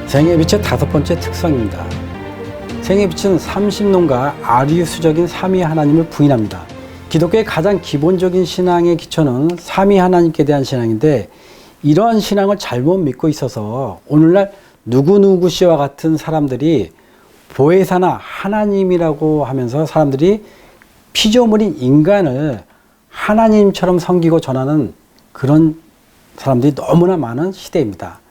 생의 빛의 다섯 번째 특성입니다. 생의 빛은 삼신론과 아리우스적인 삼위 하나님을 부인합니다. 기독교의 가장 기본적인 신앙의 기초는 삼위 하나님께 대한 신앙인데, 이러한 신앙을 잘못 믿고 있어서 오늘날 누구누구 씨와 같은 사람들이 보혜사나 하나님이라고 하면서 사람들이 피조물인 인간을 하나님처럼 섬기고 전하는 그런 사람들이 너무나 많은 시대입니다.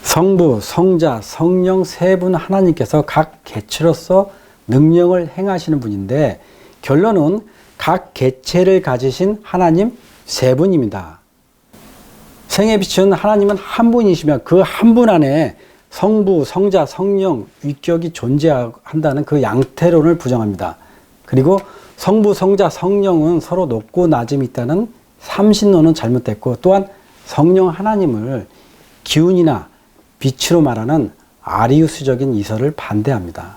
성부, 성자, 성령 세 분 하나님께서 각 개체로서 능력을 행하시는 분인데, 결론은 각 개체를 가지신 하나님 세 분입니다. 생의 빛은 하나님은 한 분이시며 그 한 분 안에 성부, 성자, 성령, 위격이 존재한다는 그 양태론을 부정합니다. 그리고 성부, 성자, 성령은 서로 높고 낮음이 있다는 삼신론은 잘못됐고, 또한 성령 하나님을 기운이나 빛으로 말하는 아리우스적인 이설을 반대합니다.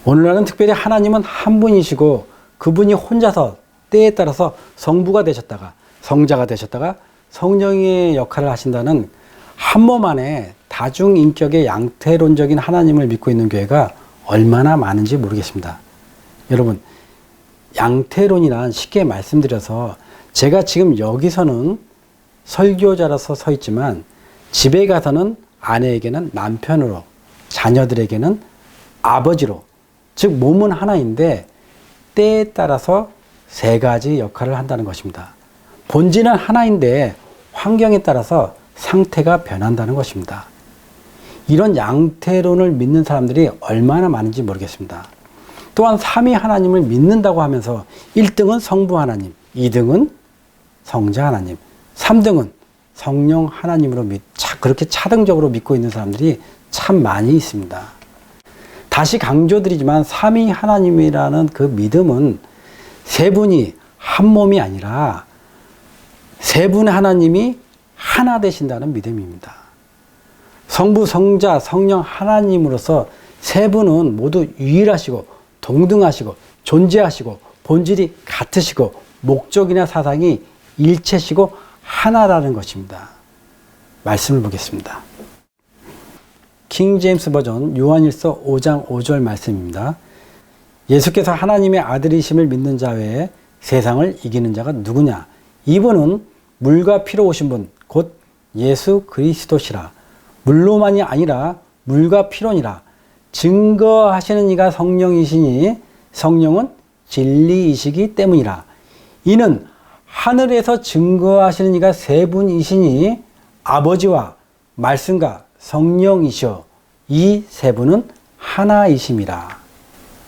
오늘날은 특별히 하나님은 한 분이시고 그분이 혼자서 때에 따라서 성부가 되셨다가 성자가 되셨다가 성령의 역할을 하신다는 한 몸 안에 다중인격의 양태론적인 하나님을 믿고 있는 교회가 얼마나 많은지 모르겠습니다. 여러분, 양태론이란 쉽게 말씀드려서, 제가 지금 여기서는 설교자로서 서 있지만 집에 가서는 아내에게는 남편으로, 자녀들에게는 아버지로, 즉 몸은 하나인데 때에 따라서 세 가지 역할을 한다는 것입니다. 본질은 하나인데 환경에 따라서 상태가 변한다는 것입니다. 이런 양태론을 믿는 사람들이 얼마나 많은지 모르겠습니다. 또한 삼위 하나님을 믿는다고 하면서 1등은 성부 하나님, 2등은 성자 하나님, 3등은 성령 하나님으로 그렇게 차등적으로 믿고 있는 사람들이 참 많이 있습니다. 다시 강조드리지만 삼위 하나님이라는 그 믿음은 세 분이 한 몸이 아니라 세 분의 하나님이 하나 되신다는 믿음입니다. 성부, 성자, 성령 하나님으로서 세 분은 모두 유일하시고 동등하시고 존재하시고 본질이 같으시고 목적이나 사상이 일체시고 하나라는 것입니다. 말씀을 보겠습니다. 킹 제임스 버전 요한일서 5장 5절 말씀입니다. 예수께서 하나님의 아들이심을 믿는 자 외에 세상을 이기는 자가 누구냐? 이분은 물과 피로 오신 분, 곧 예수 그리스도시라. 물로만이 아니라 물과 피로니라. 증거하시는 이가 성령이시니 성령은 진리이시기 때문이라. 이는 하늘에서 증거하시는 이가 세 분이시니 아버지와 말씀과 성령이시여, 이 세 분은 하나이심이라.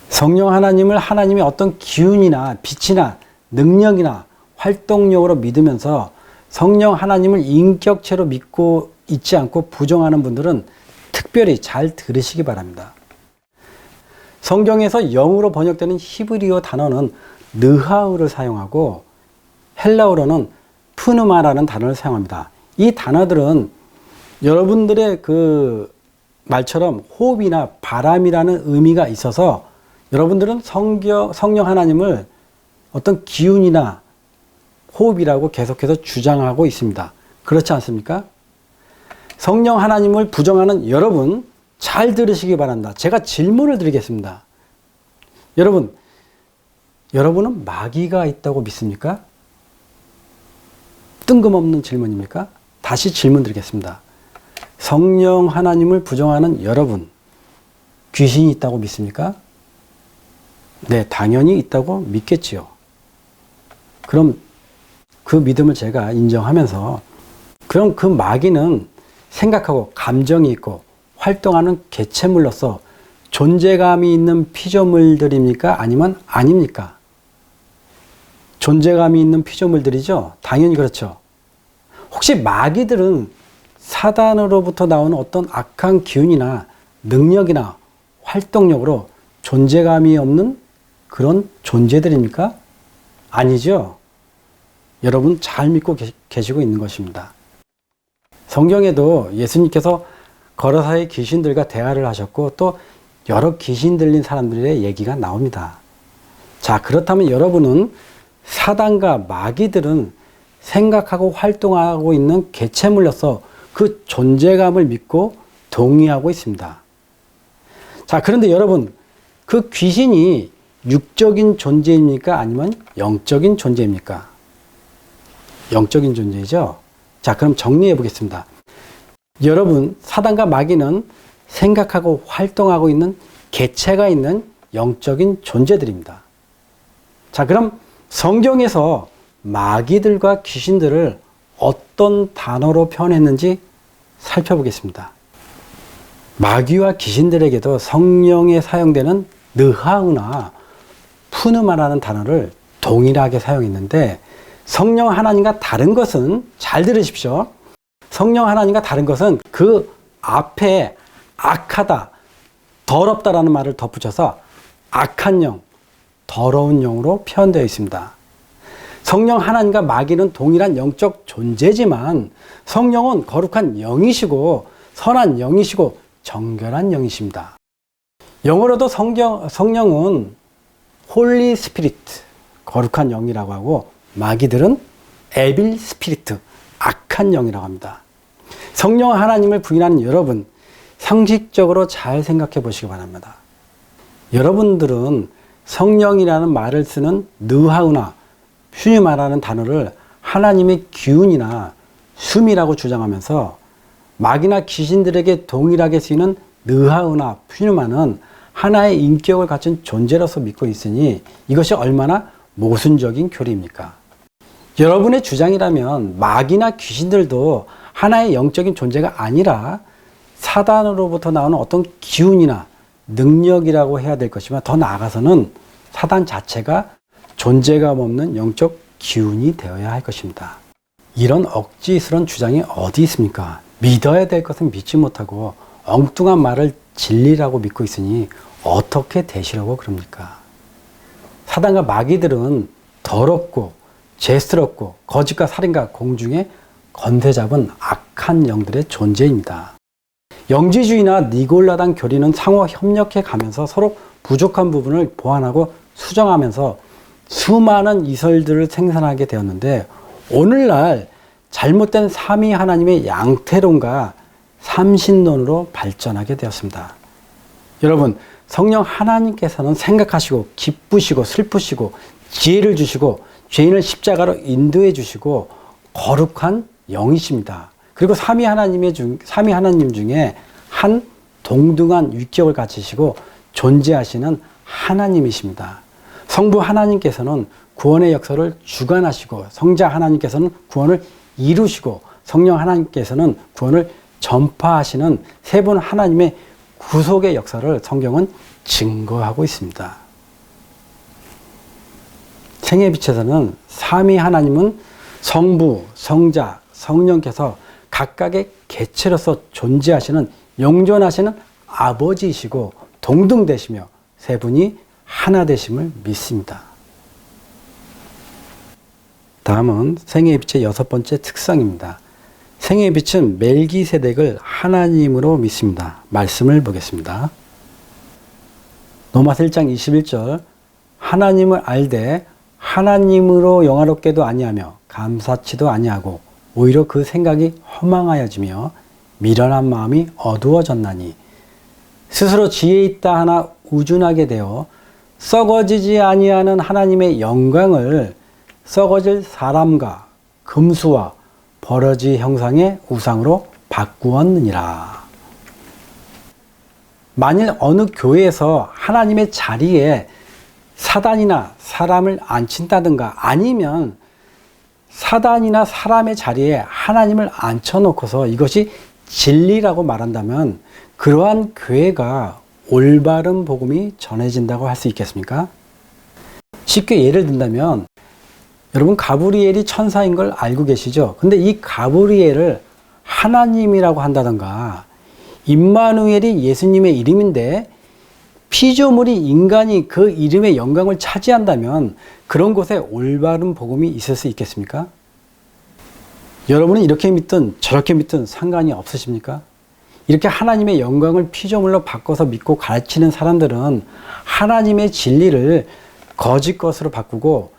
성령 하나님을 하나님의 어떤 기운이나 빛이나 능력이나 활동력으로 믿으면서 성령 하나님을 인격체로 믿고 있지 않고 부정하는 분들은 특별히 잘 들으시기 바랍니다. 성경에서 영어로 번역되는 히브리어 단어는 느하우를 사용하고 헬라어로는 푸누마라는 단어를 사용합니다. 이 단어들은 여러분들의 그 말처럼 호흡이나 바람이라는 의미가 있어서 여러분들은 성령 하나님을 어떤 기운이나 호흡이라고 계속해서 주장하고 있습니다. 그렇지 않습니까? 성령 하나님을 부정하는 여러분, 잘 들으시기 바랍니다. 제가 질문을 드리겠습니다. 여러분은 마귀가 있다고 믿습니까? 뜬금없는 질문입니까? 다시 질문 드리겠습니다. 성령 하나님을 부정하는 여러분, 귀신이 있다고 믿습니까? 네, 당연히 있다고 믿겠지요. 그럼 그 믿음을 제가 인정하면서, 그럼 그 마귀는 생각하고 감정이 있고 활동하는 개체물로서 존재감이 있는 피조물들입니까? 아니면 아닙니까? 존재감이 있는 피조물들이죠? 당연히 그렇죠. 혹시 마귀들은 사단으로부터 나오는 어떤 악한 기운이나 능력이나 활동력으로 존재감이 없는 그런 존재들입니까? 아니죠. 여러분 잘 믿고 계시고 있는 것입니다. 성경에도 예수님께서 거라사의 귀신들과 대화를 하셨고 또 여러 귀신 들린 사람들의 얘기가 나옵니다. 자, 그렇다면 여러분은 사단과 마귀들은 생각하고 활동하고 있는 개체물로서 그 존재감을 믿고 동의하고 있습니다. 자, 그런데 여러분, 그 귀신이 육적인 존재입니까? 아니면 영적인 존재입니까? 영적인 존재이죠? 자, 그럼 정리해 보겠습니다. 여러분, 사단과 마귀는 생각하고 활동하고 있는 개체가 있는 영적인 존재들입니다. 자, 그럼 성경에서 마귀들과 귀신들을 어떤 단어로 표현했는지 살펴보겠습니다. 마귀와 귀신들에게도 성령에 사용되는 느하우나 푸누마라는 단어를 동일하게 사용했는데, 성령 하나님과 다른 것은, 잘 들으십시오. 성령 하나님과 다른 것은 그 앞에 악하다, 더럽다라는 말을 덧붙여서 악한 영, 더러운 영으로 표현되어 있습니다. 성령 하나님과 마귀는 동일한 영적 존재지만 성령은 거룩한 영이시고 선한 영이시고 정결한 영이십니다. 영어로도 성령은 홀리 스피리트, 거룩한 영이라고 하고, 마귀들은 에빌 스피리트, 악한 영이라고 합니다. 성령 하나님을 부인하는 여러분, 상식적으로 잘 생각해 보시기 바랍니다. 여러분들은 성령이라는 말을 쓰는 느하우나 퓨니마라는 단어를 하나님의 기운이나 숨이라고 주장하면서, 마귀나 귀신들에게 동일하게 쓰이는 느하우나 퓨니마는 하나의 인격을 갖춘 존재로서 믿고 있으니 이것이 얼마나 모순적인 교리입니까? 여러분의 주장이라면 마귀나 귀신들도 하나의 영적인 존재가 아니라 사단으로부터 나오는 어떤 기운이나 능력이라고 해야 될 것이며, 더 나아가서는 사단 자체가 존재감 없는 영적 기운이 되어야 할 것입니다. 이런 억지스러운 주장이 어디 있습니까? 믿어야 될 것은 믿지 못하고 엉뚱한 말을 진리라고 믿고 있으니 어떻게 되시려고 그럽니까? 사단과 마귀들은 더럽고 죄스럽고 거짓과 살인과 공중에 건대 잡은 악한 영들의 존재입니다. 영지주의나 니골라당 교리는 상호 협력해 가면서 서로 부족한 부분을 보완하고 수정하면서 수많은 이설들을 생산하게 되었는데, 오늘날 잘못된 삼위 하나님의 양태론과 삼신론으로 발전하게 되었습니다. 여러분, 성령 하나님께서는 생각하시고 기쁘시고 슬프시고 지혜를 주시고 죄인을 십자가로 인도해 주시고 거룩한 영이십니다. 그리고 삼위 하나님 중에 한 동등한 위격을 가지시고 존재하시는 하나님이십니다. 성부 하나님께서는 구원의 역사를 주관하시고, 성자 하나님께서는 구원을 이루시고, 성령 하나님께서는 구원을 전파하시는 세 분 하나님의 구속의 역사를 성경은 증거하고 있습니다. 생애 빛에서는 삼위 하나님은 성부, 성자, 성령께서 각각의 개체로서 존재하시는 영존하시는 아버지이시고 동등되시며 세 분이 하나 되심을 믿습니다. 다음은 생애의 빛의 6번째 특성입니다. 생애의 빛은 멜기세덱을 하나님으로 믿습니다. 말씀을 보겠습니다. 로마서 1장 21절, 하나님을 알되 하나님으로 영화롭게도 아니하며 감사치도 아니하고 오히려 그 생각이 허망하여지며 미련한 마음이 어두워졌나니 스스로 지혜 있다 하나 우준하게 되어 썩어지지 아니하는 하나님의 영광을 썩어질 사람과 금수와 버러지 형상의 우상으로 바꾸었느니라. 만일 어느 교회에서 하나님의 자리에 사단이나 사람을 앉힌다든가, 아니면 사단이나 사람의 자리에 하나님을 앉혀놓고서 이것이 진리라고 말한다면 그러한 교회가 올바른 복음이 전해진다고 할 수 있겠습니까? 쉽게 예를 든다면, 여러분 가브리엘이 천사인 걸 알고 계시죠? 근데 이 가브리엘을 하나님이라고 한다던가, 임마누엘이 예수님의 이름인데 피조물이 인간이 그 이름의 영광을 차지한다면 그런 곳에 올바른 복음이 있을 수 있겠습니까? 여러분은 이렇게 믿든 저렇게 믿든 상관이 없으십니까? 이렇게 하나님의 영광을 피조물로 바꿔서 믿고 가르치는 사람들은 하나님의 진리를 거짓 것으로 바꾸고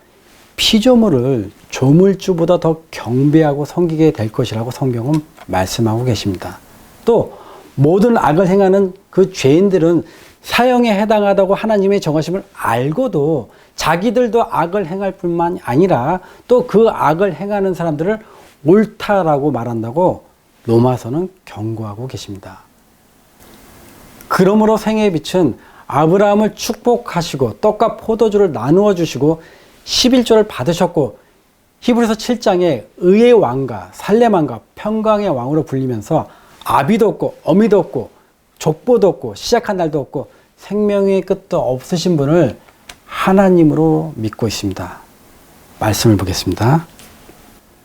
피조물을 조물주보다 더 경배하고 섬기게 될 것이라고 성경은 말씀하고 계십니다. 또 모든 악을 행하는 그 죄인들은 사형에 해당하다고 하나님의 정하심을 알고도 자기들도 악을 행할 뿐만 아니라 또 그 악을 행하는 사람들을 옳다라고 말한다고 로마서는 경고하고 계십니다. 그러므로 생애의 빛은 아브라함을 축복하시고 떡과 포도주를 나누어 주시고 11조를 받으셨고 히브리서 7장에 의의 왕과 살렘 왕과 평강의 왕으로 불리면서 아비도 없고 어미도 없고 족보도 없고 시작한 날도 없고 생명의 끝도 없으신 분을 하나님으로 믿고 있습니다. 말씀을 보겠습니다.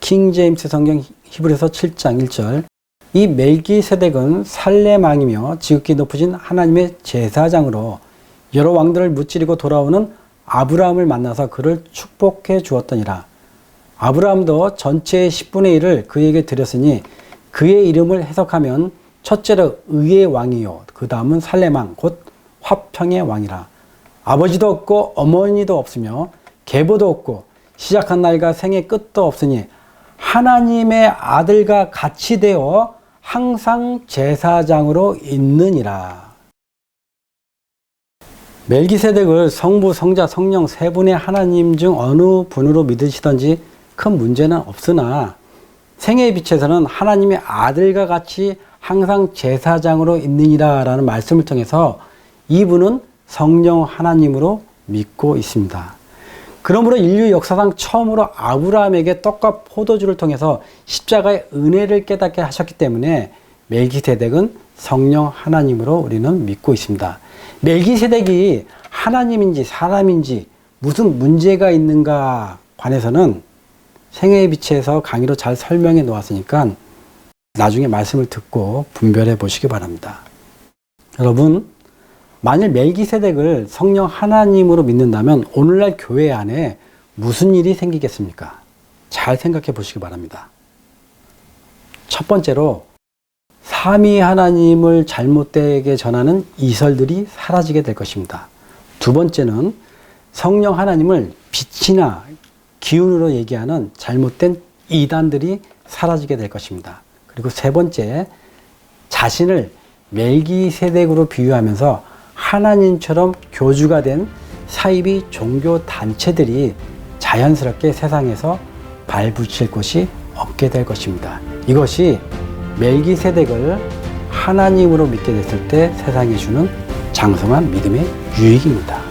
킹 제임스 성경 히브리서 7장 1절. 이 멜기세덱은 살렘 왕이며 지극히 높으신 하나님의 제사장으로 여러 왕들을 무찌르고 돌아오는 아브라함을 만나서 그를 축복해 주었더니라. 아브라함도 전체의 10분의 1을 그에게 드렸으니 그의 이름을 해석하면 첫째로 의의 왕이요 그 다음은 살렘 왕 곧 화평의 왕이라. 아버지도 없고 어머니도 없으며 계보도 없고 시작한 날과 생의 끝도 없으니 하나님의 아들과 같이 되어 항상 제사장으로 있느니라. 멜기세덱을 성부, 성자, 성령 세 분의 하나님 중 어느 분으로 믿으시든지 큰 문제는 없으나 생애의 빛에서는 하나님의 아들과 같이 항상 제사장으로 있느니라 라는 말씀을 통해서 이분은 성령 하나님으로 믿고 있습니다. 그러므로 인류 역사상 처음으로 아브라함에게 떡과 포도주를 통해서 십자가의 은혜를 깨닫게 하셨기 때문에 멜기세덱은 성령 하나님으로 우리는 믿고 있습니다. 멜기세덱이 하나님인지 사람인지 무슨 문제가 있는가 관해서는 생애의 빛에서 강의로 잘 설명해 놓았으니까 나중에 말씀을 듣고 분별해 보시기 바랍니다. 여러분, 만일 멜기세덱을 성령 하나님으로 믿는다면 오늘날 교회 안에 무슨 일이 생기겠습니까? 잘 생각해 보시기 바랍니다. 첫 번째로 삼위 하나님을 잘못되게 전하는 이설들이 사라지게 될 것입니다. 두 번째는 성령 하나님을 빛이나 기운으로 얘기하는 잘못된 이단들이 사라지게 될 것입니다. 그리고 세 번째, 자신을 멜기세덱으로 비유하면서 하나님처럼 교주가 된 사이비 종교 단체들이 자연스럽게 세상에서 발붙일 곳이 없게 될 것입니다. 이것이 멜기세덱을 하나님으로 믿게 됐을 때 세상에 주는 장성한 믿음의 유익입니다.